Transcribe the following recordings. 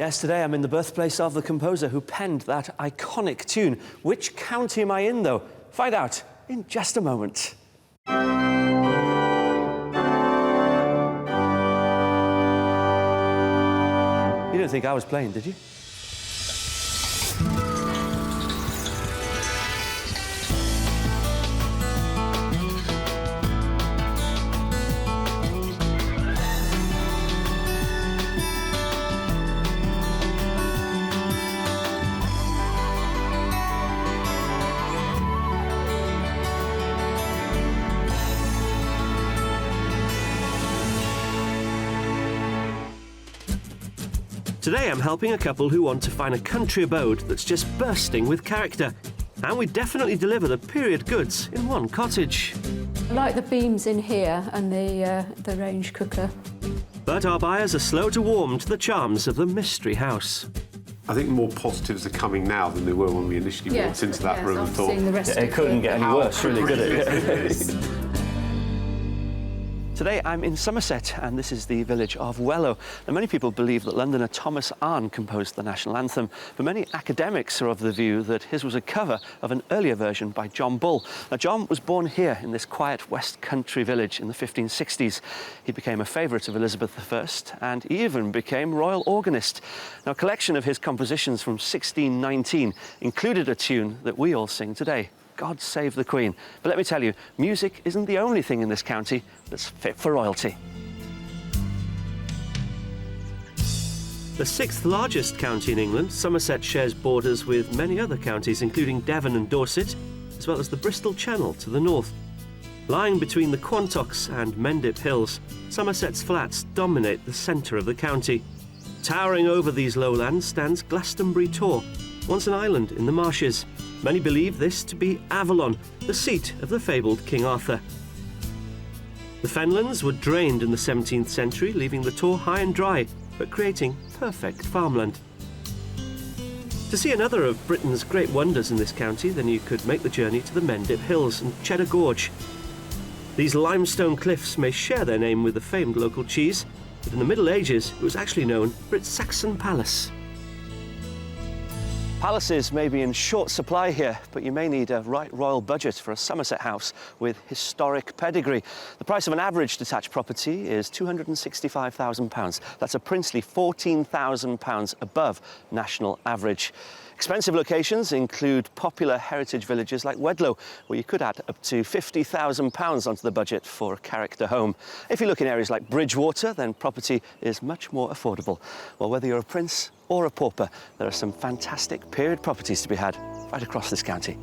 Yes, today I'm in the birthplace of the composer who penned that iconic tune. Which county am I in, though? Find out in just a moment. You didn't think I was playing, did you? Today I'm helping a couple who want to find a country abode that's just bursting with character. And we definitely deliver the period goods in one cottage. I like the beams in here and the range cooker. But our buyers are slow to warm to the charms of the mystery house. I think more positives are coming now than they were when we initially walked into that room and thought... It couldn't get any worse, really, could it? Today I'm in Somerset, and this is the village of Wellow. Now, many people believe that Londoner Thomas Arne composed the national anthem, but many academics are of the view that his was a cover of an earlier version by John Bull. Now, John was born here in this quiet West Country village in the 1560s. He became a favourite of Elizabeth I and even became royal organist. Now, a collection of his compositions from 1619 included a tune that we all sing today, God Save the Queen. But let me tell you, music isn't the only thing in this county that's fit for royalty. The sixth largest county in England, Somerset shares borders with many other counties, including Devon and Dorset, as well as the Bristol Channel to the north. Lying between the Quantocks and Mendip Hills, Somerset's flats dominate the centre of the county. Towering over these lowlands stands Glastonbury Tor, once an island in the marshes. Many believe this to be Avalon, the seat of the fabled King Arthur. The fenlands were drained in the 17th century, leaving the Tor high and dry, but creating perfect farmland. To see another of Britain's great wonders in this county, then you could make the journey to the Mendip Hills and Cheddar Gorge. These limestone cliffs may share their name with the famed local cheese, but in the Middle Ages it was actually known for its Saxon palace. Palaces may be in short supply here, but you may need a right royal budget for a Somerset house with historic pedigree. The price of an average detached property is £265,000. That's a princely £14,000 above national average. Expensive locations include popular heritage villages like Wedlow, where you could add up to £50,000 onto the budget for a character home. If you look in areas like Bridgewater, then property is much more affordable. Well, whether you're a prince or a pauper, there are some fantastic period properties to be had right across this county.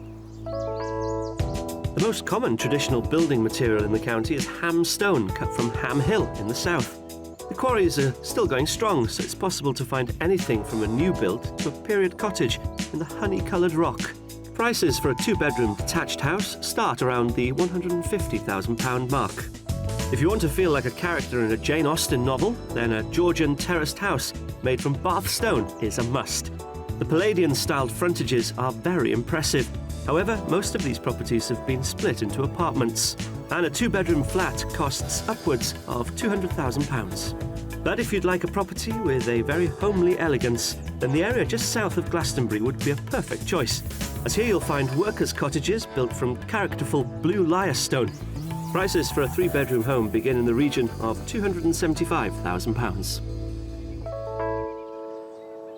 The most common traditional building material in the county is ham stone, cut from Ham Hill in the south. The quarries are still going strong, so it's possible to find anything from a new build to a period cottage in the honey-coloured rock. Prices for a two-bedroom detached house start around the £150,000 mark. If you want to feel like a character in a Jane Austen novel, then a Georgian terraced house made from Bath stone is a must. The Palladian-styled frontages are very impressive. However, most of these properties have been split into apartments, and a two-bedroom flat costs upwards of £200,000. But if you'd like a property with a very homely elegance, then the area just south of Glastonbury would be a perfect choice, as here you'll find workers' cottages built from characterful blue lyre stone. Prices for a three-bedroom home begin in the region of £275,000.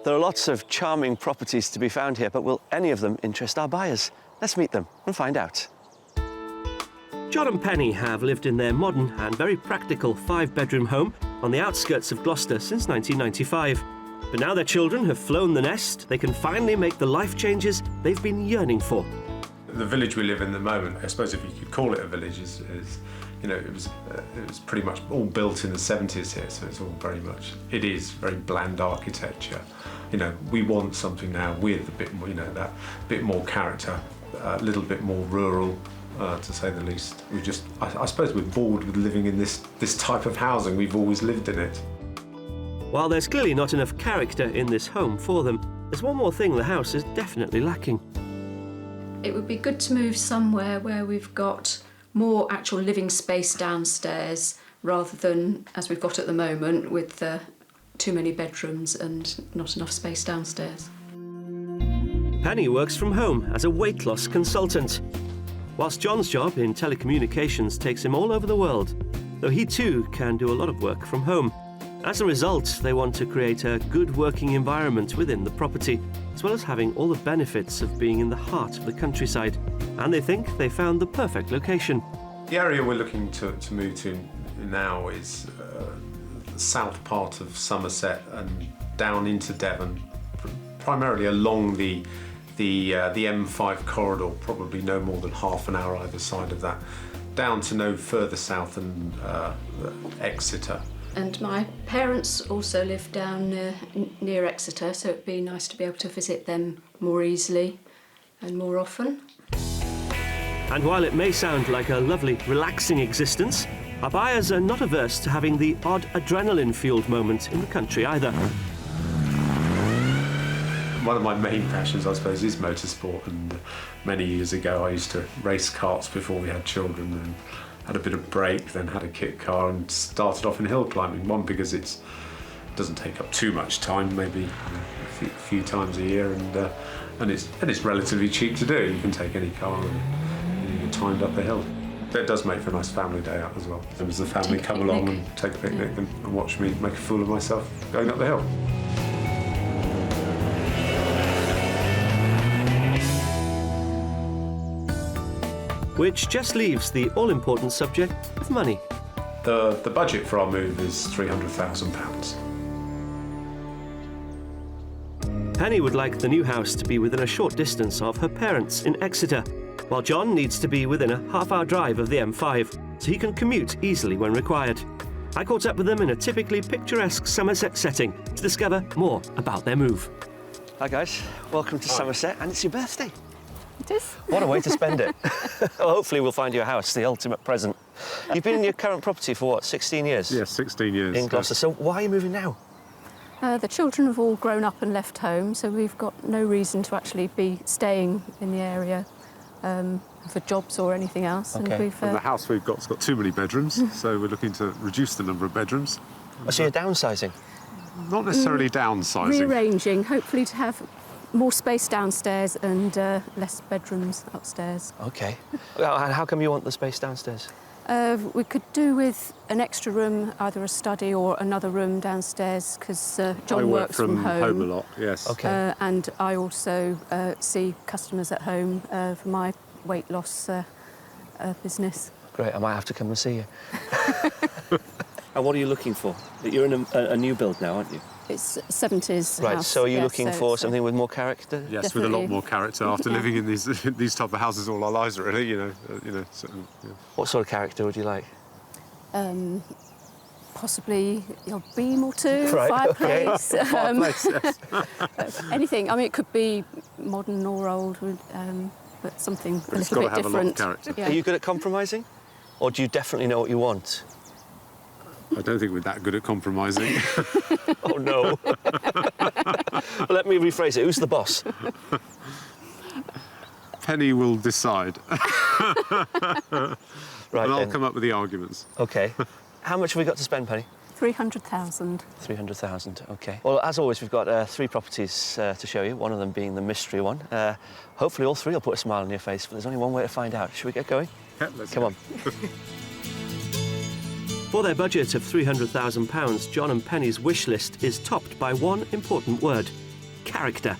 There are lots of charming properties to be found here, but will any of them interest our buyers? Let's meet them and find out. John and Penny have lived in their modern and very practical five-bedroom home on the outskirts of Gloucester since 1995. But now their children have flown the nest, they can finally make the life changes they've been yearning for. The village we live in at the moment, I suppose if you could call it a village, is you know, it was pretty much all built in the 70s here, so it's all it is very bland architecture. You know, we want something now with a bit more, you know, that bit more character, a little bit more rural, to say the least. I suppose we're bored with living in this type of housing. We've always lived in it. While there's clearly not enough character in this home for them, there's one more thing the house is definitely lacking. It would be good to move somewhere where we've got more actual living space downstairs rather than, as we've got at the moment, with too many bedrooms and not enough space downstairs. Penny works from home as a weight loss consultant, whilst John's job in telecommunications takes him all over the world, though he too can do a lot of work from home. As a result, they want to create a good working environment within the property, as well as having all the benefits of being in the heart of the countryside. And they think they found the perfect location. The area we're looking to move to now is the south part of Somerset and down into Devon, primarily along the M5 corridor, probably no more than half an hour either side of that, down to no further south than Exeter. And my parents also live down near Exeter, so it'd be nice to be able to visit them more easily and more often. And while it may sound like a lovely, relaxing existence, our buyers are not averse to having the odd adrenaline-fueled moment in the country either. One of my main passions, I suppose, is motorsport, and many years ago I used to race karts before we had children, and had a bit of break, then had a kit car and started off in hill climbing. One, because it doesn't take up too much time, maybe a few times a year, and it's relatively cheap to do. You can take any car and you're timed up a hill. It does make for a nice family day out as well. As the family come along and take a picnic and watch me make a fool of myself going up the hill. Which just leaves the all-important subject of money. The budget for our move is £300,000. Penny would like the new house to be within a short distance of her parents in Exeter, while John needs to be within a half-hour drive of the M5, so he can commute easily when required. I caught up with them in a typically picturesque Somerset setting to discover more about their move. Hi guys, welcome to Somerset, and it's your birthday. It is. What a way to spend it. Well, hopefully we'll find you a house, the ultimate present. You've been in your current property for what, 16 years? Yes, 16 years. In Gloucester. So why are you moving now? The children have all grown up and left home, so we've got no reason to actually be staying in the area for jobs or anything else. Okay. And we've, The house we've got's got too many bedrooms, so we're looking to reduce the number of bedrooms. Oh, so you're downsizing? Not necessarily downsizing. rearranging, hopefully to have more space downstairs and less bedrooms upstairs. Okay. Well, and how come you want the space downstairs? We could do with an extra room, either a study or another room downstairs, because John I work works from home. a lot, yes. Okay. And I also see customers at home for my weight loss business. Great, I might have to come and see you. And what are you looking for? You're in a new build now, aren't you? It's 70s Right, house. so are you yeah, looking so for it's, something with more character? Yes, Definitely. with a lot more character after Yeah. living in these type of houses all our lives, really. So, yeah. What sort of character would you like? possibly a beam or two, Right, fireplace, okay. Fireplace, yes. anything. I mean, it could be modern or old, but something But a it's little got bit to have a lot of different. character. Yeah. Are you good at compromising? Or do you definitely know what you want? I don't think we're that good at compromising. Oh, no. Well, let me rephrase it. Who's the boss? Penny will decide, Right, and I'll then. come up with the arguments. OK. How much have we got to spend, Penny? 300,000. 300,000, OK. Well, as always, we've got 3 properties to show you, one of them being the mystery one. Hopefully all 3 will put a smile on your face, but there's only one way to find out. Should we get going? Yeah, let's Come go. on. For their budget of £300,000, John and Penny's wish list is topped by one important word: character.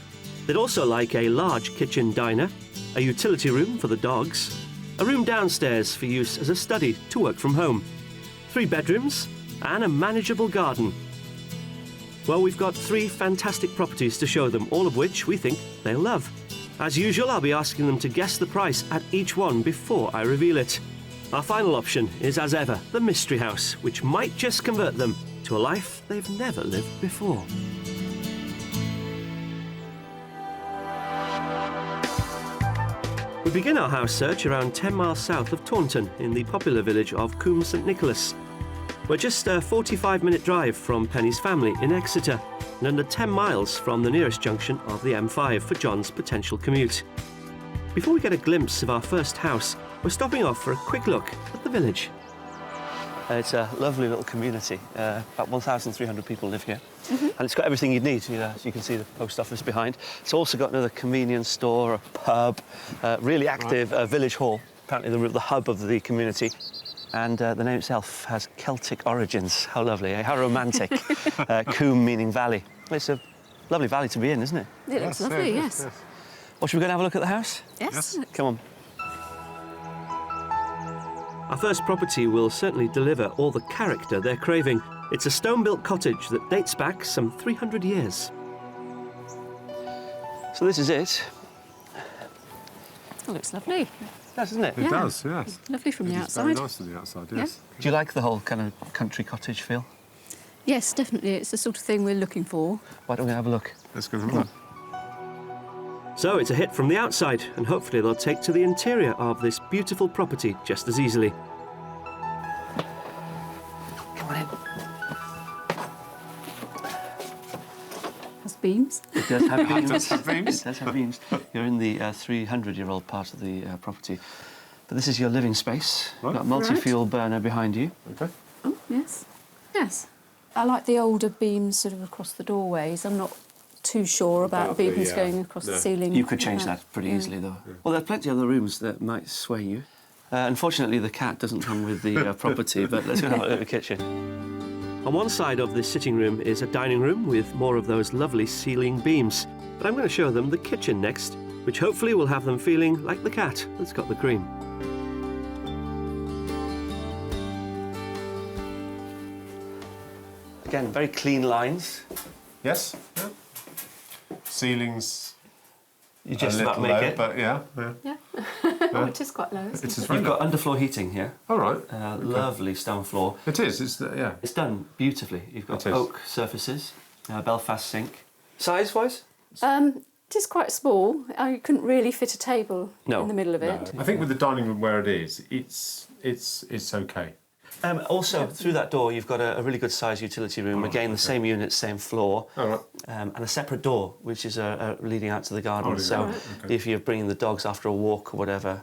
They'd also like a large kitchen diner, a utility room for the dogs, a room downstairs for use as a study to work from home, 3 bedrooms, and a manageable garden. Well, we've got 3 fantastic properties to show them, all of which we think they'll love. As usual, I'll be asking them to guess the price at each one before I reveal it. Our final option is, as ever, the mystery house, which might just convert them to a life they've never lived before. We begin our house search around 10 miles south of Taunton in the popular village of Coombe St Nicholas. We're just a 45-minute drive from Penny's family in Exeter and under 10 miles from the nearest junction of the M5 for John's potential commute. Before we get a glimpse of our first house, we're stopping off for a quick look at the village. It's a lovely little community. About 1,300 people live here. And it's got everything you'd need. As you can see the post office behind. It's also got another convenience store, a pub, really active village hall, apparently the hub of the community. And the name itself has Celtic origins. How lovely, eh? How romantic. Coombe meaning valley. It's a lovely valley to be in, isn't it? It looks lovely, yes. Well, should we go and have a look at the house? Yes. Come on. Our first property will certainly deliver all the character they're craving. It's a stone-built cottage that dates back some 300 years. So this is it. It looks lovely. It does, doesn't it? It does, yes. Lovely from the It's outside. very nice from the outside, yes. Do you like the whole kind of country cottage feel? Yes, definitely. It's the sort of thing we're looking for. Why don't we have a look? Let's go and have a look. So it's a hit from the outside, and hopefully they'll take to the interior of this beautiful property just as easily. Come on in. Has beams. It does have beams. It does have beams. It does have beams. You're in the 300-year-old part of the property. But this is your living space. Right. You've got a multi-fuel burner behind you. Okay. Oh, yes. Yes. I like the older beams sort of across the doorways. I'm not too sure about beams going across the ceiling. You could change that pretty easily, though. Well, there are plenty of other rooms that might sway you. Unfortunately, the cat doesn't come with the property, but let's go have a look at the kitchen. On one side of this sitting room is a dining room with more of those lovely ceiling beams. But I'm going to show them the kitchen next, which hopefully will have them feeling like the cat that's got the cream. Again, very clean lines. Yes. Yeah. Ceilings. You just a about little make low, it. but yeah. Yeah. Oh, it is quite low, isn't it? It's You've got underfloor heating here. all right. Lovely stone floor. It is. It's yeah. It's done beautifully. You've got It is. oak surfaces, Belfast sink. Size-wise? It is quite small. I couldn't really fit a table No. in the middle of it. I think with the dining room where it is, it's okay. Also, through that door, you've got a really good sized utility room. Again, the same unit, same floor. All right. And a separate door, which is leading out to the garden. Oh, is it? So Right. Okay. if you're bringing the dogs after a walk or whatever,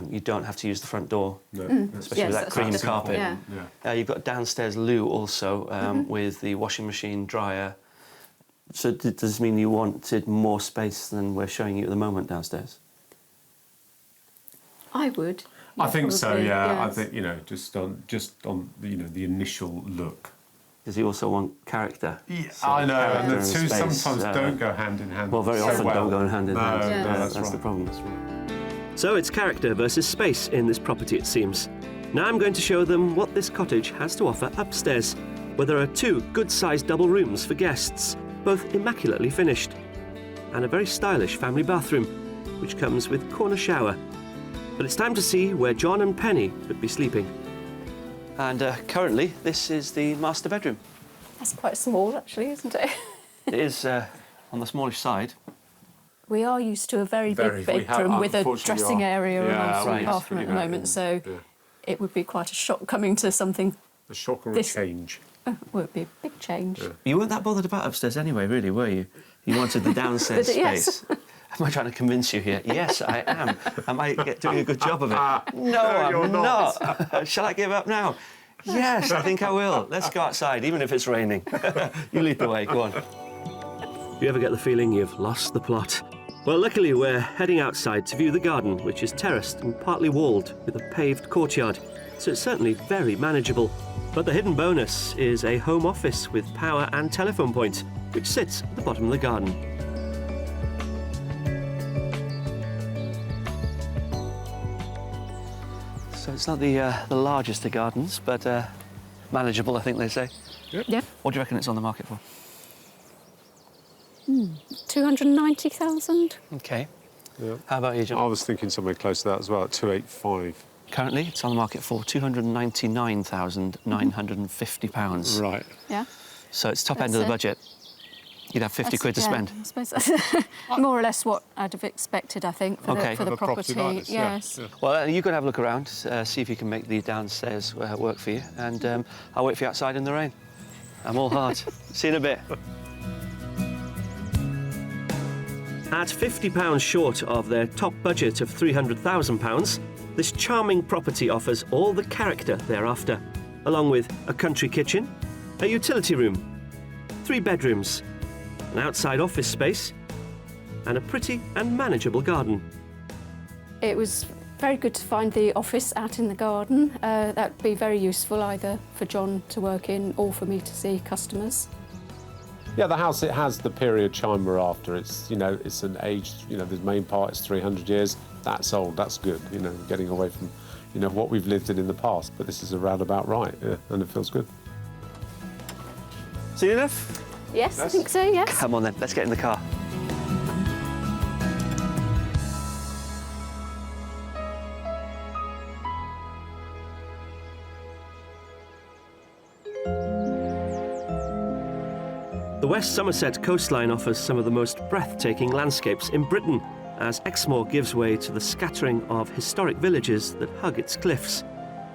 you don't have to use the front door, No. especially Yes, with that that's cream right. carpet. Yeah. You've got downstairs loo also with the washing machine, dryer. So does this mean you wanted more space than we're showing you at the moment downstairs? I would. I think so. Probably, Yeah. I yes. think just on the initial look. Does he also want character? Yeah, So I know, character and the and two space, sometimes don't go hand in hand. Well, very so often well. don't go hand in No, hand. Yeah. no, That's that's the right. problem. So it's character versus space in this property, it seems. Now I'm going to show them what this cottage has to offer upstairs, where there are two good-sized double rooms for guests, both immaculately finished, and a very stylish family bathroom, which comes with corner shower. But it's time to see where John and Penny would be sleeping. And currently, this is the master bedroom. That's quite small, actually, isn't it? It is on the smallish side. We are used to a very Very, big we have, bedroom with a unfortunately, dressing area and Yeah, a full right. bathroom at the moment, so it would be quite a shock coming to something. A shock or This- a change. Well, it would be a big change. You weren't that bothered about upstairs anyway, really, were you? You wanted the downstairs But, yes. space. Am I trying to convince you here? Yes, I am. Am I doing a good job of it? No, you're I'm not. Shall I give up now? Yes, I think I will. Let's go outside, even if it's raining. You lead the way, go on. You ever get the feeling you've lost the plot? Well, luckily we're heading outside to view the garden, which is terraced and partly walled with a paved courtyard, so it's certainly very manageable. But the hidden bonus is a home office with power and telephone point, which sits at the bottom of the garden. So it's not the largest of gardens, but manageable, I think they say. Yeah. What do you reckon it's on the market for? 290,000? Okay. Yeah. How about you, I John? was thinking somewhere close to that as well, at 285. Currently, it's on the market for £299,950. Right. Yeah. So it's top end That's of the it. budget. You'd have 50 quid to spend. I suppose that's more or less what I'd have expected, I think, for Okay. the A property property. like this, yeah. Yes. Yeah. Well, you can have a look around, see if you can make the downstairs work for you, and I'll wait for you outside in the rain. I'm all heart. See you in a bit. At £50 short of their top budget of £300,000, this charming property offers all the character they're after. along with a country kitchen, a utility room, 3 bedrooms, an outside office space, and a pretty and manageable garden. It was very good to find the office out in the garden. That would be very useful either for John to work in or for me to see customers. Yeah, the house, it has the period chime we're after. It's, it's an age, the main part is 300 years. That's old, that's good, getting away from, what we've lived in the past. But this is around about right, yeah, and it feels good. Seen enough? Yes, I think so, yes. Come on then, let's get in the car. The West Somerset coastline offers some of the most breathtaking landscapes in Britain, as Exmoor gives way to the scattering of historic villages that hug its cliffs.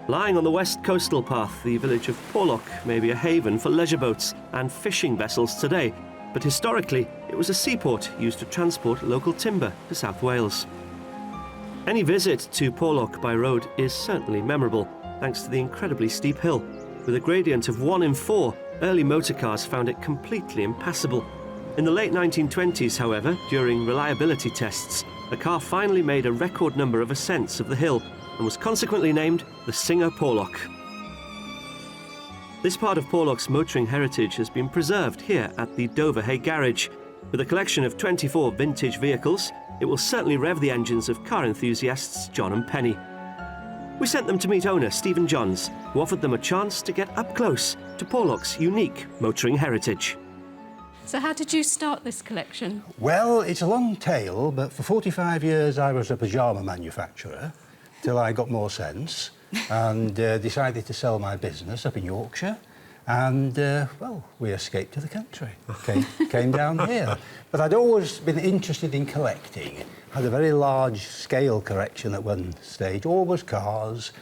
Lying on the west coastal path, the village of Porlock may be a haven for leisure boats and fishing vessels today, but historically it was a seaport used to transport local timber to South Wales. Any visit to Porlock by road is certainly memorable, thanks to the incredibly steep hill. With a gradient of 1 in 4, early motorcars found it completely impassable. In the late 1920s, however, during reliability tests, the car finally made a record number of ascents of the hill and was consequently named the Singer Porlock. This part of Porlock's motoring heritage has been preserved here at the Doverhay Garage. With a collection of 24 vintage vehicles, it will certainly rev the engines of car enthusiasts John and Penny. We sent them to meet owner Stephen Johns, who offered them a chance to get up close to Porlock's unique motoring heritage. So how did you start this collection? Well, it's a long tale, but for 45 years I was a pyjama manufacturer, till I got more sense and decided to sell my business up in Yorkshire. And, well, we escaped to the country, came down here. But I'd always been interested in collecting. Had a very large-scale collection at one stage, always cars.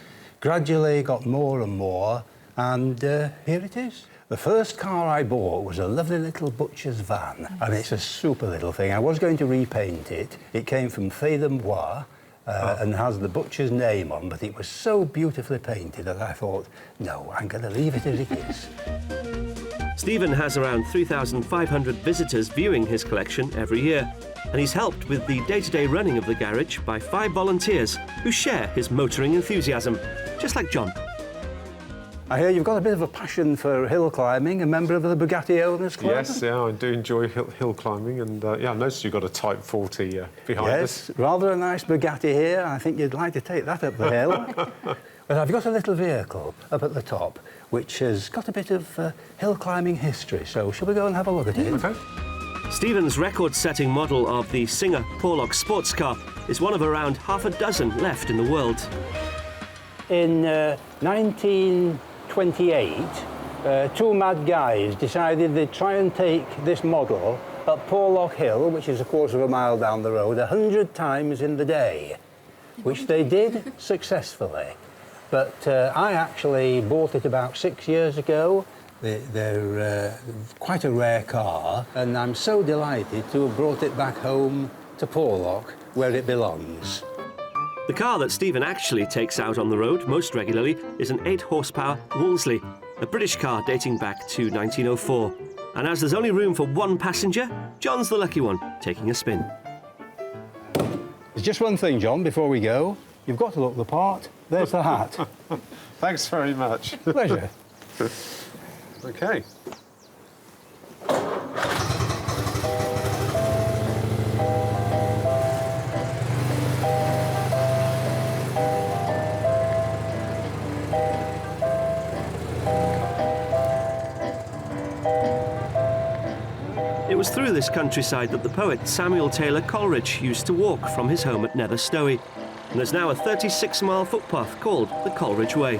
Gradually got more and more, and here it is. The first car I bought was a lovely little butcher's van, and it's a super little thing. I was going to repaint it. It came from Fay-the-Bois, and has the butcher's name on, but it was so beautifully painted that I thought, no, I'm going to leave it as it is. Stephen has around 3,500 visitors viewing his collection every year, and he's helped with the day-to-day running of the garage by 5 volunteers who share his motoring enthusiasm, just like John. I hear you've got a bit of a passion for hill climbing, a member of the Bugatti Owners Club. Yes, yeah, I do enjoy hill climbing, and yeah, I noticed you've got a Type 40 behind us. Yes, rather a nice Bugatti here. I think you'd like to take that up the hill. But I've got a little vehicle up at the top, which has got a bit of hill climbing history, so shall we go and have a look at it? Okay. Stephen's record-setting model of the Singer Porlock sports car is one of around half a dozen left in the world. In 1928, 2 mad guys decided they'd try and take this model up Porlock Hill, which is a quarter of a mile down the road, 100 times in the day, which they did successfully. But I actually bought it about 6 years ago. They're quite a rare car, and I'm so delighted to have brought it back home to Porlock, where it belongs. The car that Stephen actually takes out on the road most regularly is an 8-horsepower Wolseley, a British car dating back to 1904. And as there's only room for 1 passenger, John's the lucky one, taking a spin. There's just one thing, John, before we go. You've got to look the part. There's the hat. Thanks very much. Pleasure. Okay. It was through this countryside that the poet Samuel Taylor Coleridge used to walk from his home at Nether Stowey, and there's now a 36-mile footpath called the Coleridge Way.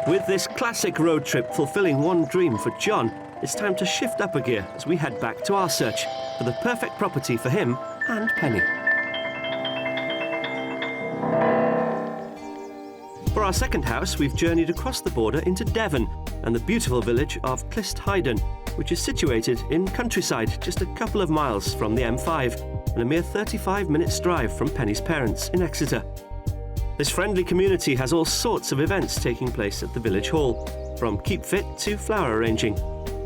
With this classic road trip fulfilling one dream for John, it's time to shift up a gear as we head back to our search for the perfect property for him and Penny. For our second house, we've journeyed across the border into Devon and the beautiful village of Clistheiden. which is situated in countryside just a couple of miles from the M5 and a mere 35 minutes drive from Penny's parents in Exeter. This friendly community has all sorts of events taking place at the village hall, from keep fit to flower arranging.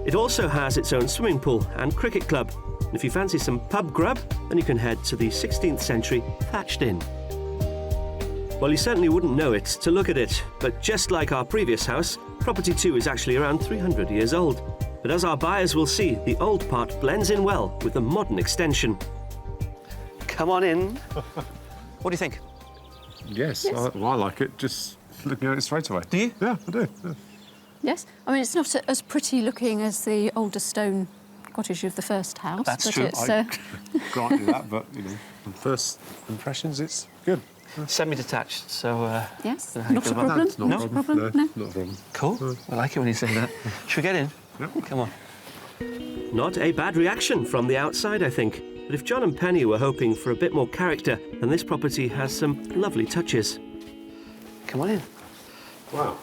It also has its own swimming pool and cricket club. And if you fancy some pub grub, then you can head to the 16th century thatched inn. Well, you certainly wouldn't know it to look at it, but just like our previous house, property 2 is actually around 300 years old. But as our buyers will see, the old part blends in well with the modern extension. Come on in. What do you think? Yes, I like it, just looking at it straight away. Do you? Yeah, I do. Yeah. Yes, I mean, it's not as pretty looking as the older stone cottage of the first house. That's but true. It's, Grant you that, but, you know, on first impressions, it's good. Semi-detached, so... yes, how you not feel a about problem. It's not Not a a problem. problem, no. Not a problem. Cool. I like it when you say that. Should we get in? Yep. Come on. Not a bad reaction from the outside, I think. But if John and Penny were hoping for a bit more character, then this property has some lovely touches. Come on in. Wow.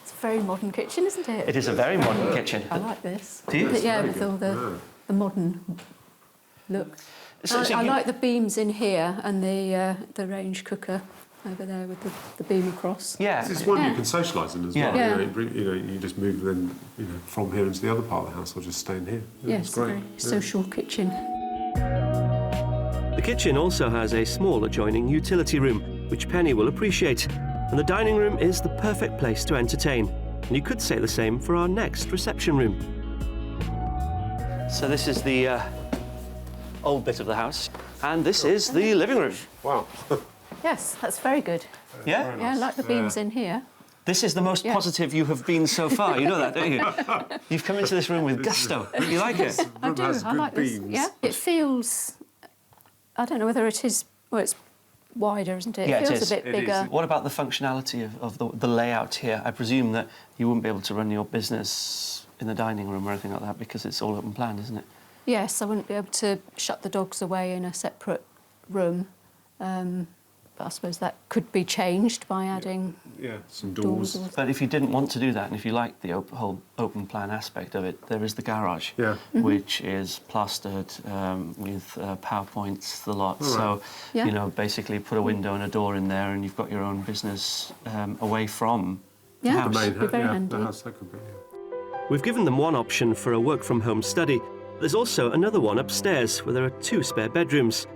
It's a very modern kitchen, isn't it? It is a very modern kitchen. I like this. Do you? Yeah, with all the modern look. I like the beams in here and the range cooker over there with the beam across. Yeah. This is one you can socialise in as Yeah. well. Yeah. You just move then, from here into the other part of the house or just stay in here. Yeah, Yes, it's great. very social kitchen. The kitchen also has a small adjoining utility room, which Penny will appreciate. And the dining room is the perfect place to entertain. And you could say the same for our next reception room. So this is the old bit of the house. And this is the living room. Wow. Yes, that's very good. Yeah? Yeah, I like the beams in here. This is the most positive you have been so far. You know that, don't you? You've come into this room with gusto. You like it? I do. has I good like this. beams. Yeah, it feels. I don't know whether it is. Well, it's wider, isn't it? Yeah, it feels it is. a bit It bigger. is. What about the functionality of the layout here? I presume that you wouldn't be able to run your business in the dining room or anything like that because it's all open plan, isn't it? Yes, I wouldn't be able to shut the dogs away in a separate room. But I suppose that could be changed by adding Yeah, some doors. doors. But if you didn't want to do that, and if you like the whole open plan aspect of it, there is the garage, Yeah. which is plastered with PowerPoints, the lot. Right. So, Yeah. basically put a window and a door in there, and you've got your own business away from the Yeah. house. The main Be very handy. the house, that could be, yeah. We've given them one option for a work-from-home study. There's also another one upstairs, where there are 2 spare bedrooms.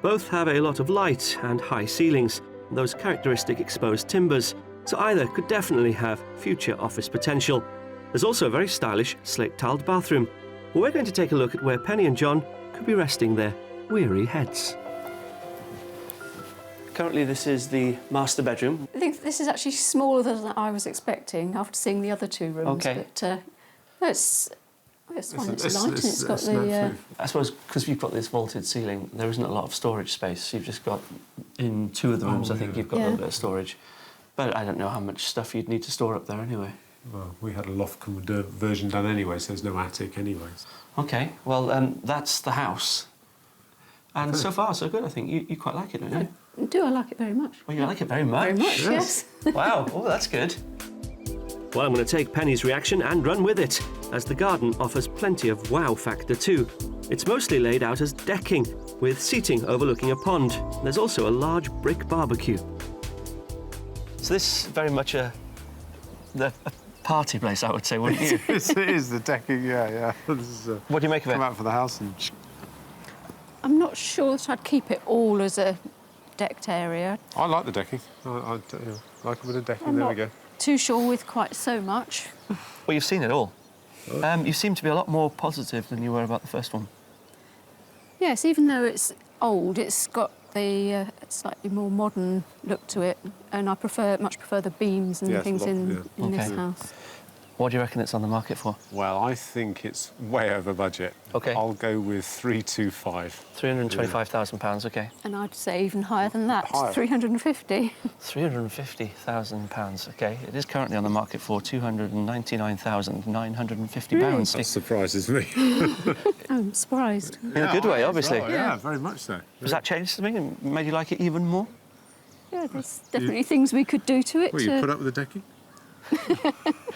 Both have a lot of light and high ceilings, and those characteristic exposed timbers, so either could definitely have future office potential. There's also a very stylish slate-tiled bathroom. But we're going to take a look at where Penny and John could be resting their weary heads. Currently, this is the master bedroom. I think this is actually smaller than I was expecting after seeing the other 2 rooms. Okay. But it's fine. It's light and it's got it's the. no I suppose because you've got this vaulted ceiling, there isn't a lot of storage space. You've just got, in 2 of the rooms, I think you've got a Yeah. little bit of storage. But I don't know how much stuff you'd need to store up there anyway. Well, we had a loft conversion done anyway, so there's no attic anyways. OK, well, that's the house. And so far, so good, I think. You quite like it, don't you? Do I like it very much? Well, you like it very much. Very much, yes. Wow, oh, that's good. Well, I'm going to take Penny's reaction and run with it, as the garden offers plenty of wow factor too. It's mostly laid out as decking, with seating overlooking a pond. There's also a large brick barbecue. So this is very much a party place, I would say, wouldn't you? it is the decking, yeah. This is, What do you make of come it? out for the house and... I'm not sure that I'd keep it all as a decked area. I like the decking. I like a bit of decking. I'm There not we go. too sure with quite so much. Well, you've seen it all. You seem to be a lot more positive than you were about the first one. Yes, even though it's old, it's got the slightly more modern look to it, and I much prefer the beams and Yes, things in this Okay. house. What do you reckon it's on the market for? Well, I think it's way over budget. OK. I'll go with 325. £325,000, OK. And I'd say even higher than that, Higher. 350. £350,000, OK. It is currently on the market for £299,950. Really? That surprises me. I'm surprised. In a good way, obviously. Well, yeah, very much so. Has that changed something and made you like it even more? Yeah, there's definitely things we could do to it. Well, you put up with the decking?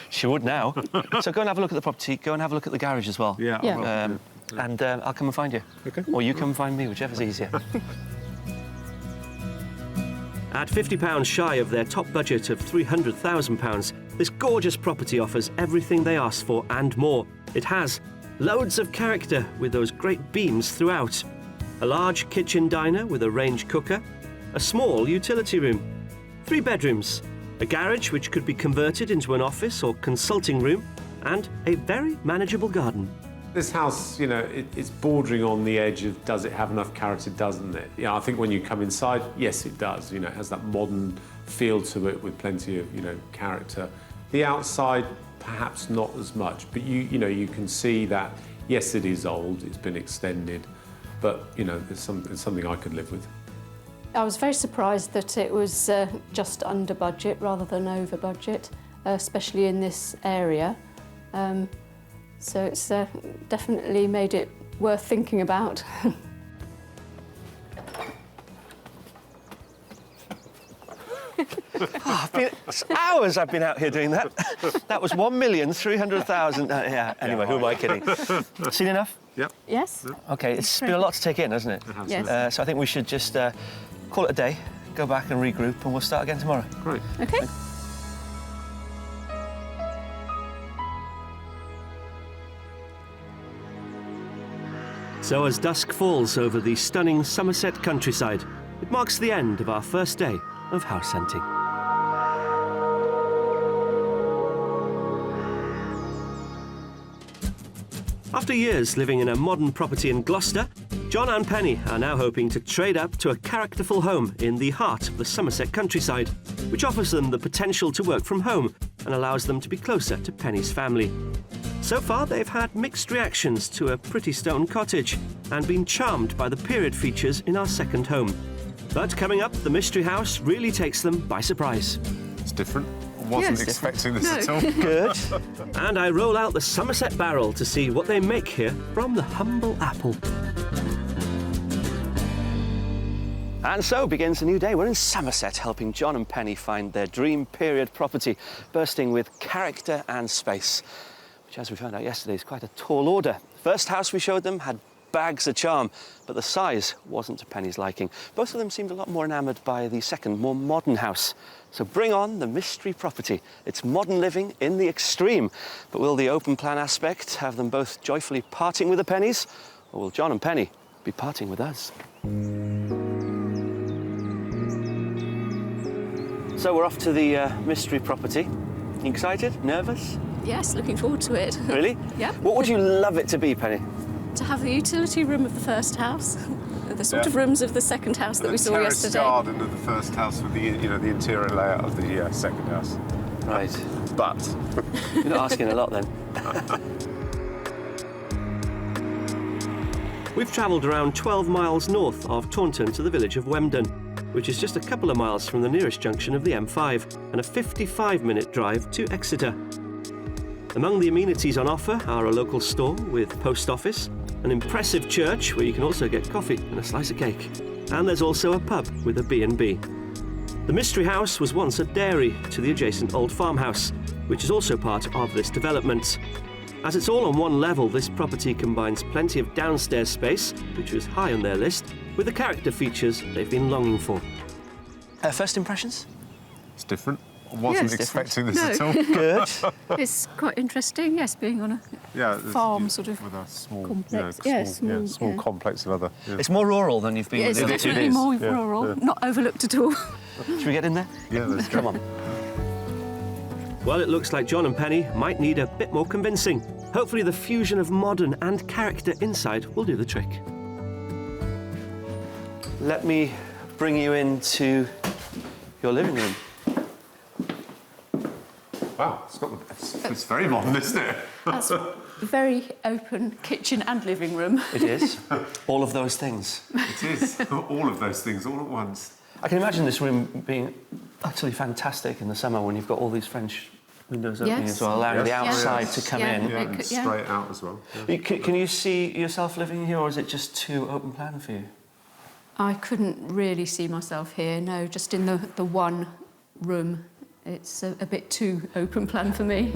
She would now. So go and have a look at the property. Go and have a look at the garage as well. Yeah. Yeah. And I'll come and find you. Okay. Or you come and find me, whichever's easier. At £50 shy of their top budget of £300,000, this gorgeous property offers everything they asked for and more. It has loads of character with those great beams throughout, a large kitchen diner with a range cooker, a small utility room, 3 bedrooms, a garage which could be converted into an office or consulting room, and a very manageable garden. This house, you know, it's bordering on the edge of does it have enough character, doesn't it? Yeah, I think when you come inside, yes, it does. You know, it has that modern feel to it with plenty of, you know, character. The outside, perhaps not as much, but you know, you can see that, yes, it is old, it's been extended, but, you know, it's something I could live with. I was very surprised that it was just under budget rather than over budget, especially in this area. So it's definitely made it worth thinking about. Hours I've been out here doing that. That was 1,300,000. Yeah, anyway, who am I kidding? Seen enough? Yep. Yes? OK, it's been a lot to take in, hasn't it? Yes. So I think we should just call it a day, go back and regroup, and we'll start again tomorrow. Great. OK. So as dusk falls over the stunning Somerset countryside, it marks the end of our first day of house hunting. After years living in a modern property in Gloucester, John and Penny are now hoping to trade up to a characterful home in the heart of the Somerset countryside, which offers them the potential to work from home and allows them to be closer to Penny's family. So far, they've had mixed reactions to a pretty stone cottage and been charmed by the period features in our second home. But coming up, the mystery house really takes them by surprise. It's different. I wasn't expecting this at all. Good. And I roll out the Somerset barrel to see what they make here from the humble apple. And so begins a new day. We're in Somerset, helping John and Penny find their dream period property, bursting with character and space, which, as we found out yesterday, is quite a tall order. The first house we showed them had bags of charm, but the size wasn't to Penny's liking. Both of them seemed a lot more enamoured by the second, more modern house. So bring on the mystery property. It's modern living in the extreme. But will the open plan aspect have them both joyfully parting with the pennies? Or will John and Penny be parting with us? So we're off to the mystery property. You excited? Nervous? Yes, looking forward to it. Really? Yeah. What would you love it to be, Penny? To have the utility room of the first house, the sort of rooms of the second house that we saw yesterday. The garden of the first house with the, you know, the interior layout of the second house. Right. But You're not asking a lot then. We've travelled around 12 miles north of Taunton to the village of Wemden, which is just a couple of miles from the nearest junction of the M5 and a 55-minute drive to Exeter. Among the amenities on offer are a local store with post office, an impressive church where you can also get coffee and a slice of cake. And there's also a pub with a B&B. The mystery house was once a dairy to the adjacent old farmhouse, which is also part of this development. As it's all on one level, this property combines plenty of downstairs space, which was high on their list, with the character features they've been longing for. First impressions? it's different. I wasn't expecting this at all. Good. It's quite interesting, yes, being on a farm sort of with a small complex. small complex of other. Yeah. It's more rural than you've been It's with. definitely more rural, not overlooked at all. Should we get in there? Yeah, let's go. Come on. Well, it looks like John and Penny might need a bit more convincing. Hopefully the fusion of modern and character inside will do the trick. Let me bring you into your living room. Wow, it's very modern, isn't it? That's a very open kitchen and living room. It is. All of those things. It is. All of those things, all at once. I can imagine this room being utterly fantastic in the summer when you've got all these French windows opening as well, allowing the outside to come in. Yeah, and straight out as well. Yeah. Can you see yourself living here, or is it just too open plan for you? I couldn't really see myself here, no, just in the one room It's a bit too open plan for me.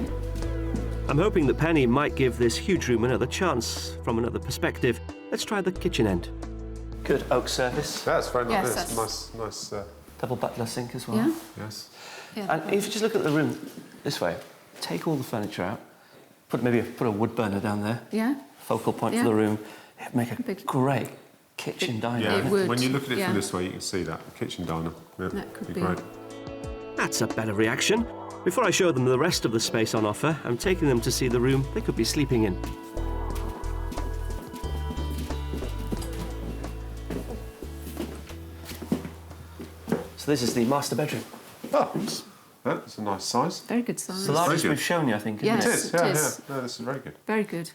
I'm hoping that Penny might give this huge room another chance from another perspective. Let's try the kitchen end. Good oak surface. That's very nice. Yes, That's nice. Double butler sink as well. Yeah. Yes. Yeah. And if you just look at the room this way, take all the furniture out, put a wood burner down there, Yeah. focal point Yeah. for the room. It'd make a Big- great kitchen diner. Yeah. It would, When you look at it yeah. from this way, you can see that kitchen diner. Yeah, That could be be. great. That's a better reaction. Before I show them the rest of the space on offer, I'm taking them to see the room they could be sleeping in. So this is the master bedroom. Oh, that's a nice size. Very good size. It's the largest good. we've shown you, I think, isn't Yes. it? It is. it Yeah, is. yeah. No, this is very good. Very good.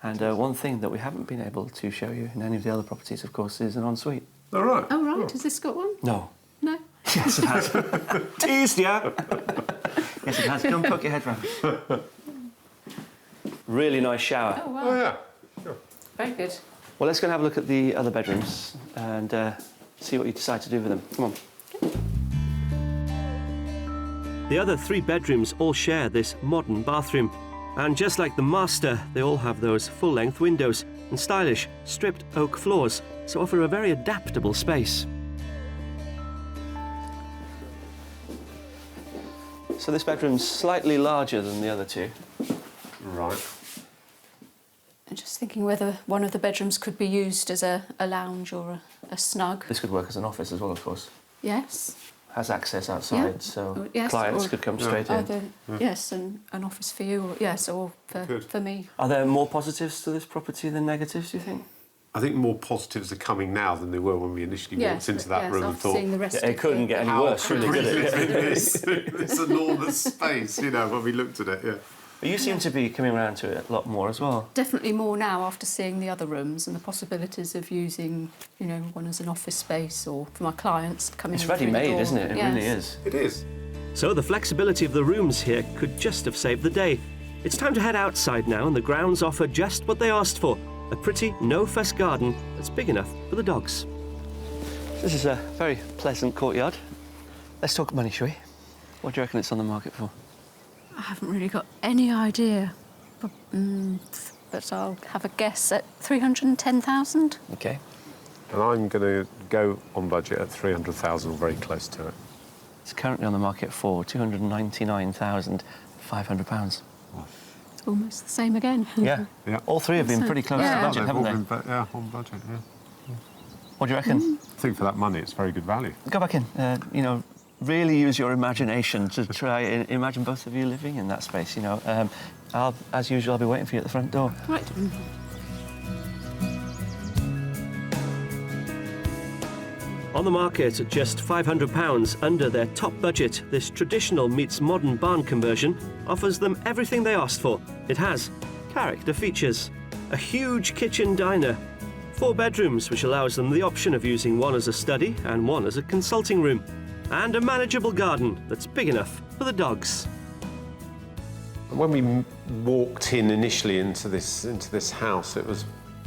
And one thing that we haven't been able to show you in any of the other properties, of course, is an ensuite. All right. Oh, right. Has this got one? No. No. Yes, it has. Teased ya! Yes, it has. Come poke your head round. Really nice shower. Oh, wow. Oh yeah. Sure. Very good. Well, let's go and have a look at the other bedrooms and see what you decide to do with them. Come on. The other 3 bedrooms all share this modern bathroom. And just like the master, they all have those full-length windows and stylish, stripped oak floors, so offer a very adaptable space. So this bedroom's slightly larger than the other 2. Right. I'm just thinking whether one of the bedrooms could be used as a lounge or a snug. This could work as an office as well, of course. Yes. Has access outside, Yeah. so Yes, clients or- could come straight in. Either, yes, an office for you, or yes, or Good. for me. Are there more positives to this property than negatives, do you think? I think more positives are coming now than they were when we initially walked into that yes, room and after thought, seeing the rest It of couldn't get any how worse, really, could we could live in it? this enormous space, you know, when we looked at it, yeah. But you seem to be coming around to it a lot more as well. Definitely more now after seeing the other rooms and the possibilities of using, you know, one as an office space or for my clients coming It's in through the ready-made, door. isn't it? It Yes. really is. It is. So the flexibility of the rooms here could just have saved the day. It's time to head outside now, and the grounds offer just what they asked for. A pretty, no-fuss garden that's big enough for the dogs. This is a very pleasant courtyard. Let's talk money, shall we? What do you reckon it's on the market for? I haven't really got any idea, but I'll have a guess at 310,000. Okay. And I'm going to go on budget at 300,000 or very close to it. It's currently on the market for £299,500. It's almost the same again. Yeah. Yeah. All 3 have been pretty close Yeah. to budget, They've haven't all they? been yeah, on budget, yeah. What do you reckon? I think for that money, it's very good value. Go back in. You know, really use your imagination to try and imagine both of you living in that space. You know, as usual, I'll be waiting for you at the front door. Right. On the market at just £500 under their top budget, this traditional meets modern barn conversion offers them everything they asked for. It has character features, a huge kitchen diner, 4 bedrooms, which allows them the option of using one as a study and one as a consulting room, and a manageable garden that's big enough for the dogs. When we walked in initially into this house, it was,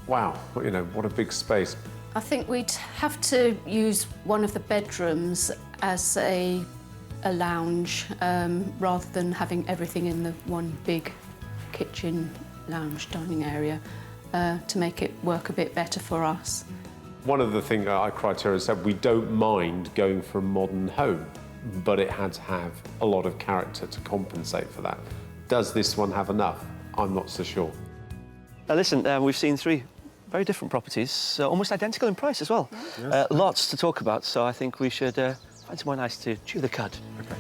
wow, you know, what a big space. I think we'd have to use one of the bedrooms as a lounge rather than having everything in the one big kitchen, lounge, dining area to make it work a bit better for us. One of the things our criteria said, we don't mind going for a modern home, but it had to have a lot of character to compensate for that. Does this one have enough? I'm not so sure. Now listen, we've seen 3 very different properties, almost identical in price as well. Yes. Lots to talk about, so I think we should find somewhere nice to chew the cud. Okay.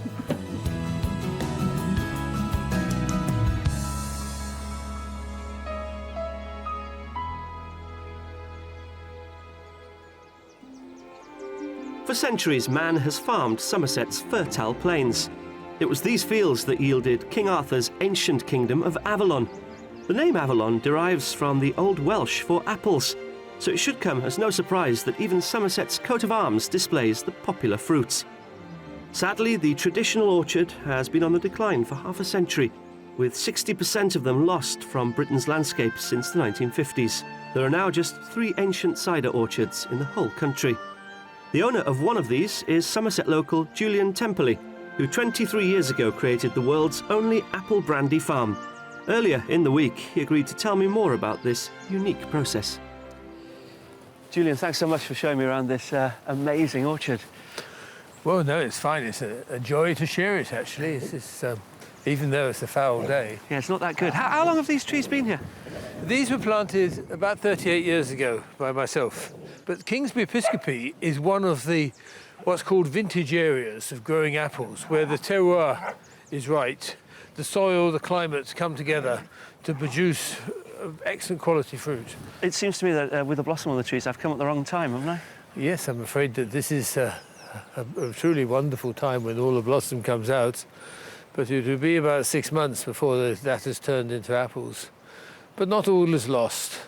For centuries, man has farmed Somerset's fertile plains. It was these fields that yielded King Arthur's ancient kingdom of Avalon. The name Avalon derives from the Old Welsh for apples, so it should come as no surprise that even Somerset's coat of arms displays the popular fruits. Sadly, the traditional orchard has been on the decline for half a century, with 60% of them lost from Britain's landscape since the 1950s. There are now just 3 ancient cider orchards in the whole country. The owner of one of these is Somerset local Julian Temperley, who 23 years ago created the world's only apple brandy farm. Earlier in the week, he agreed to tell me more about this unique process. Julian, thanks so much for showing me around this amazing orchard. Well, no, it's fine. It's a joy to share it, actually. Even though it's a foul day. Yeah, it's not that good. How long have these trees been here? These were planted about 38 years ago by myself. But Kingsby Episcopi is one of the what's called vintage areas of growing apples, where the terroir is right. The soil, the climates come together to produce excellent quality fruit. It seems to me that with the blossom on the trees, I've come at the wrong time, haven't I? Yes, I'm afraid that this is a truly wonderful time when all the blossom comes out. But it will be about 6 months before that has turned into apples. But not all is lost.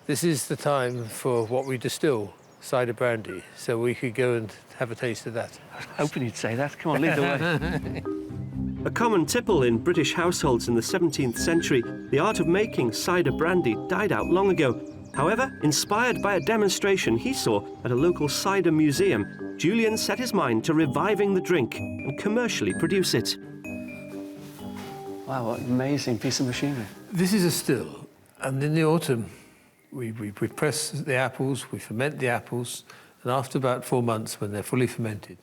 This is the time for what we distill, cider brandy, so we could go and have a taste of that. I was hoping you'd say that. Come on, lead the way. A common tipple in British households in the 17th century, the art of making cider brandy died out long ago. However, inspired by a demonstration he saw at a local cider museum, Julian set his mind to reviving the drink and commercially produce it. Wow, what an amazing piece of machinery. This is a still, and in the autumn, we press the apples, we ferment the apples, and after about 4 months, when they're fully fermented,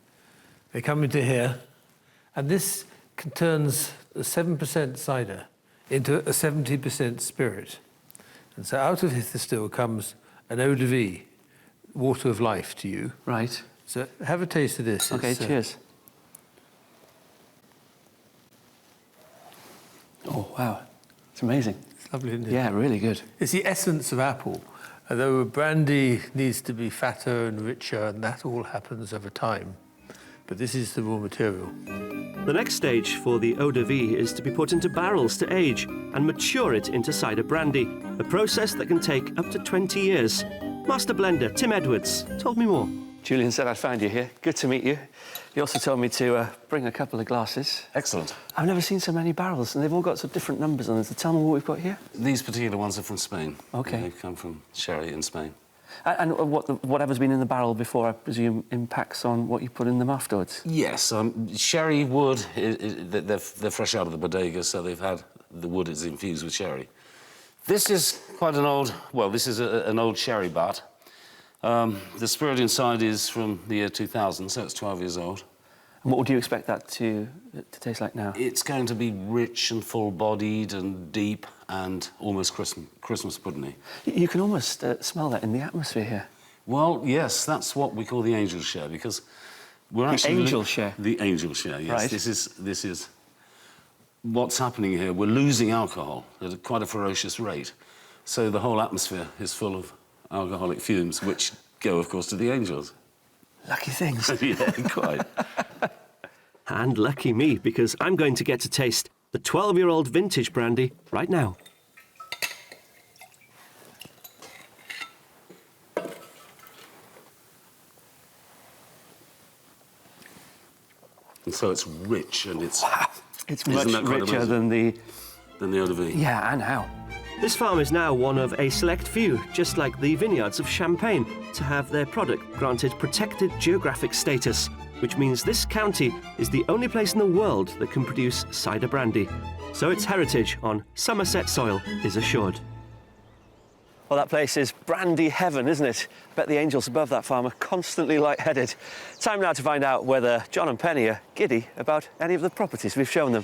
they come into here, and this turns a 7% cider into a 70% spirit. And so out of the still comes an eau de vie, water of life to you. Right. So have a taste of this. OK, cheers. Oh, wow. It's amazing. It's lovely, isn't it? Yeah, really good. It's the essence of apple. Although brandy needs to be fatter and richer, and that all happens over time. But this is the raw material. The next stage for the eau de vie is to be put into barrels to age and mature it into cider brandy, a process that can take up to 20 years. Master blender Tim Edwards told me more. Julian said I'd find you here. Good to meet you. He also told me to bring a couple of glasses. Excellent. I've never seen so many barrels, and they've all got some different numbers on them. So tell me what we've got here. These particular ones are from Spain. OK. They come from sherry in Spain. And whatever's been in the barrel before, I presume, impacts on what you put in them afterwards? Yes, sherry wood, they're fresh out of the bodega, so they've had, the wood is infused with sherry. This is quite an old, well, this is an old sherry vat. The spirit inside is from the year 2000, so it's 12 years old. And what would you expect that to taste like now? It's going to be rich and full-bodied and deep and almost Christmas puddingy. You can almost smell that in the atmosphere here. Well, yes, that's what we call the angel share, because we're actually... The angel share? The angel share, yes. Right. This is what's happening here. We're losing alcohol at quite a ferocious rate. So the whole atmosphere is full of alcoholic fumes, which go, of course, to the angels. Lucky things. Yeah, quite. And lucky me, because I'm going to get to taste the 12-year-old vintage brandy right now. And so it's rich and it's... Wow. It's much Isn't that quite richer amazing? than the eau de vie. Yeah, and how? This farm is now one of a select few, just like the vineyards of Champagne, to have their product granted protected geographic status, which means this county is the only place in the world that can produce cider brandy. So its heritage on Somerset soil is assured. Well, that place is brandy heaven, isn't it? I bet the angels above that farm are constantly lightheaded. Time now to find out whether John and Penny are giddy about any of the properties we've shown them.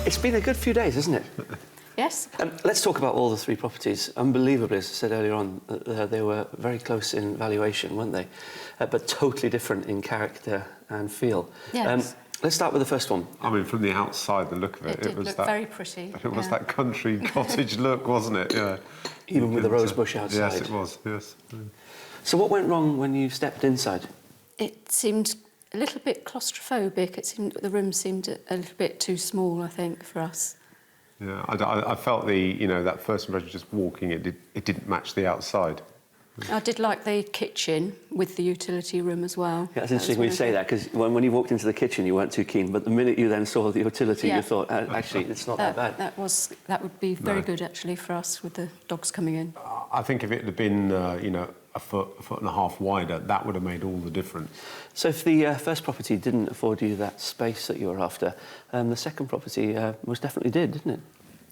It's been a good few days, isn't it? Yes. Let's talk about all the three properties. Unbelievably, as I said earlier on, they were very close in valuation, weren't they? But totally different in character and feel. Yes. Let's start with the first one. I mean, from the outside, the look of it, It was very pretty. It was that country cottage look, wasn't it? Yeah. Even with the rose bush outside. Yes, it was. Yes. So what went wrong when you stepped inside? It seemed a little bit claustrophobic. It seemed the room seemed a little bit too small, I think, for us. Yeah, I felt that first impression just walking, it didn't match the outside. I did like the kitchen with the utility room as well. Yeah, it's interesting when you say that, because when you walked into the kitchen, you weren't too keen, but the minute you then saw the utility, you thought, actually, it's not that bad. That would be very good, actually, for us, with the dogs coming in. I think if it had been, a foot and a half wider, that would have made all the difference. So if the first property didn't afford you that space that you were after, the second property most definitely did, didn't it?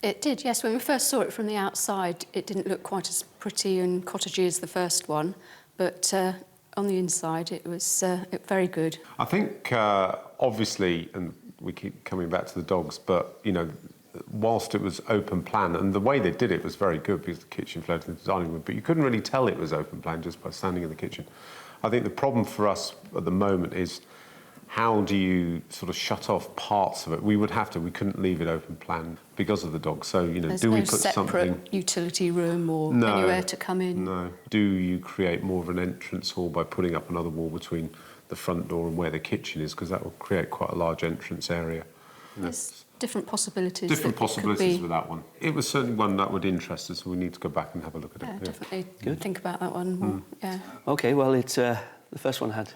It did, yes. When we first saw it from the outside, it didn't look quite as pretty and cottagey as the first one, but on the inside, it was very good. I think, obviously, and we keep coming back to the dogs, but, you know, whilst it was open plan, and the way they did it was very good because the kitchen flowed into the dining room, but you couldn't really tell it was open plan just by standing in the kitchen. I think the problem for us at the moment is how do you sort of shut off parts of it? We couldn't leave it open plan because of the dogs. So, you know, There's do we no put separate something... utility room or anywhere to come in? No. Do you create more of an entrance hall by putting up another wall between the front door and where the kitchen is? Because that will create quite a large entrance area. You know, There's different possibilities. different that it could possibilities be. with that one. It was certainly one that would interest us, so we need to go back and have a look at Yeah, it. definitely Good. think about that one more. Yeah. OK, well, the first one had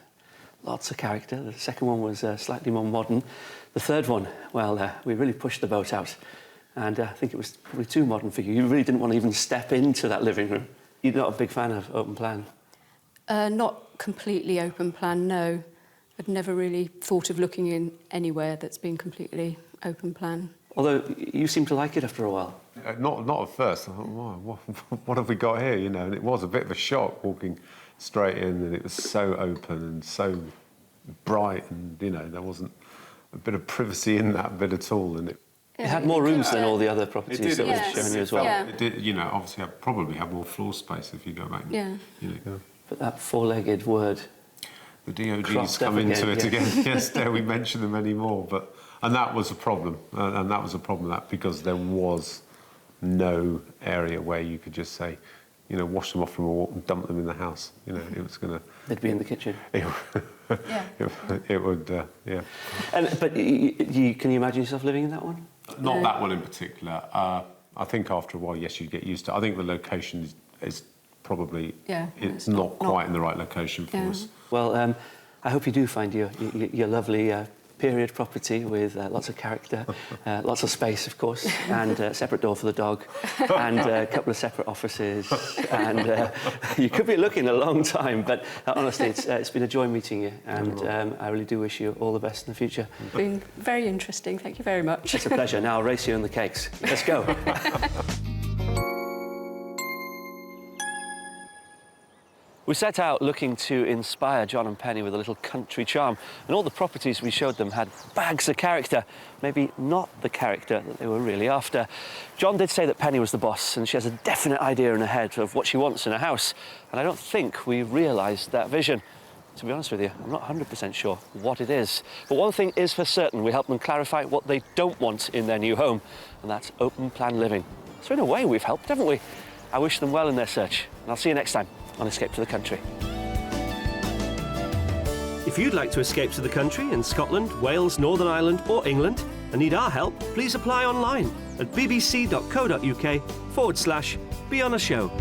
lots of character. The second one was slightly more modern. The third one, well, we really pushed the boat out. And I think it was probably too modern for you. You really didn't want to even step into that living room. You're not a big fan of open plan? Not completely open plan, no. I'd never really thought of looking in anywhere that's been completely open plan. Although you seem to like it after a while. Not at first. I thought, wow, what have we got here? You know, and it was a bit of a shock walking straight in, and it was so open and so bright, and you know, there wasn't a bit of privacy in that bit at all. And It had more rooms than all the other properties that yes. we've shown you as well. Yeah. it did, you know, obviously I'd probably have more floor space if you go back. Yeah. You know, But that four-legged word, the DOGs Cropped come up into again, it yes. again. Yes, dare we mention them anymore? And that was a problem. And that was a problem that because there was no area where you could just say, you know, wash them off from a walk and dump them in the house. You know, it was going to... they'd be in the kitchen. It would, yeah. But can you imagine yourself living in that one? Not that one in particular. I think after a while, yes, you'd get used to it. I think the location is probably... it's not quite in the right location for us. Well, I hope you do find your lovely period property with lots of character, lots of space, of course, and a separate door for the dog, and a couple of separate offices. And you could be looking a long time, but honestly, it's been a joy meeting you, and I really do wish you all the best in the future. It's been very interesting. Thank you very much. It's a pleasure. Now I'll race you on the cakes. Let's go. We set out looking to inspire John and Penny with a little country charm, and all the properties we showed them had bags of character, maybe not the character that they were really after. John did say that Penny was the boss, and she has a definite idea in her head of what she wants in a house, and I don't think we realised that vision. To be honest with you, I'm not 100% sure what it is. But one thing is for certain, we helped them clarify what they don't want in their new home, and that's open plan living. So in a way, we've helped, haven't we? I wish them well in their search, and I'll see you next time on Escape to the Country. If you'd like to escape to the country in Scotland, Wales, Northern Ireland or England and need our help, please apply online at bbc.co.uk/be on a show.